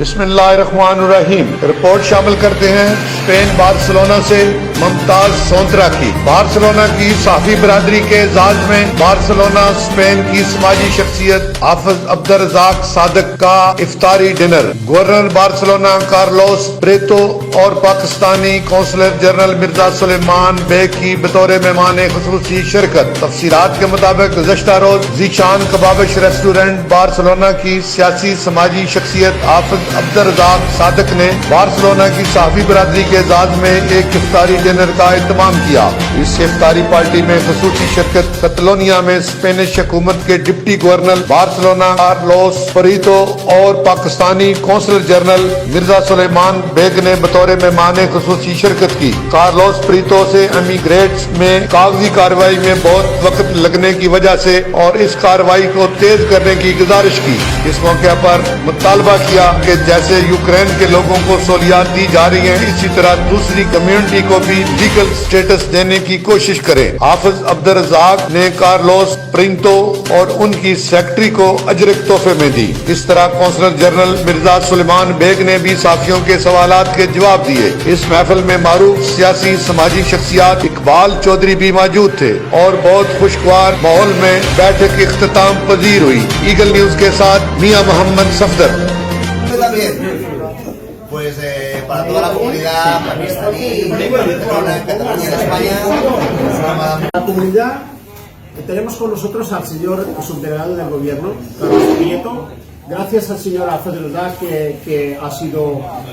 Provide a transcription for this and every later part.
بسم اللہ الرحمن الرحیم۔ رپورٹ شامل کرتے ہیں اسپین بارسلونا سے ممتاز سونترا کی۔ بارسلونا کی صحافی برادری کے اعزاز میں بارسلونا اسپین کی سماجی شخصیت حافظ عبدالرزاق صادق کا افطاری dinner. Governor Barcelona Carlos Preeto اور پاکستانی قونصلر جنرل مرزا سلیمان بیگ کی بطور مہمان خصوصی شرکت۔ تفصیلات کے مطابق گزشتہ روز ذیشان کبابش ریسٹورنٹ بارسلونا کی سیاسی سماجی شخصیت حافظ عبدالرزاق صادق نے بارسلونا کی صحافی برادری کے اعزاز میں ایک افطاری ڈنر کا اہتمام کیا۔ اس افطاری پارٹی میں خصوصی شرکت کتلونیا میں اسپینش حکومت کے deputy governor Barcelona Carlos Preeto اور پاکستانی قونصلر جنرل مرزا سلیمان بیگ نے بطور مہمان خصوصی شرکت کی۔ کارلوس پریتو سے امیگریٹس میں کاغذی کارروائی میں بہت وقت لگنے کی وجہ سے اور اس کارروائی کو تیز کرنے کی گزارش کی۔ اس موقع پر مطالبہ کیا کہ جیسے یوکرین کے لوگوں کو سہولیات دی جا رہی ہیں اسی طرح دوسری کمیونٹی کو بھی لیگل سٹیٹس دینے کی کوشش کریں۔ حافظ عبدالرزاق نے کارلوس پرینتو اور ان کی سیکرٹری کو اجرک تحفے میں دی۔ اس طرح قونصلر جنرل مرزا سلیمان بیگ نے بھی صحافیوں کے سوالات کے جواب دیے۔ اس محفل میں معروف سیاسی سماجی شخصیات اقبال چودھری بھی موجود تھے اور بہت خوشگوار ماحول میں بیٹھک اختتام پذیر ہوئی۔ ایگل نیوز کے ساتھ میاں محمد Safdar. Pues para toda la comunidad pakistaní, catalana, Cataluña, en España. La comunidad, tenemos con nosotros al señor subdelegado del gobierno, Carlos Prieto. Gracias al señor Abdallah que ha sido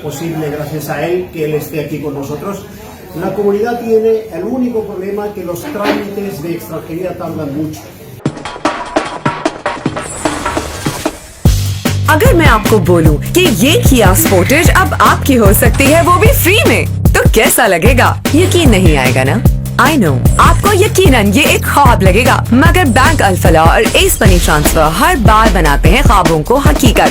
posible, gracias a él, que él esté aquí con nosotros. La comunidad tiene el único problema que los trámites de extranjería tardan mucho. اگر میں آپ کو بولوں کہ یہ کیا سپورٹیج اب آپ کی ہو سکتی ہے وہ بھی فری میں تو کیسا لگے گا؟ یقین نہیں آئے گا نا؟ آئی نو آپ کو یقیناً یہ ایک خواب لگے گا، مگر بینک الفلاح اور ایس منی ٹرانسفر ہر بار بناتے ہیں خوابوں کو حقیقت۔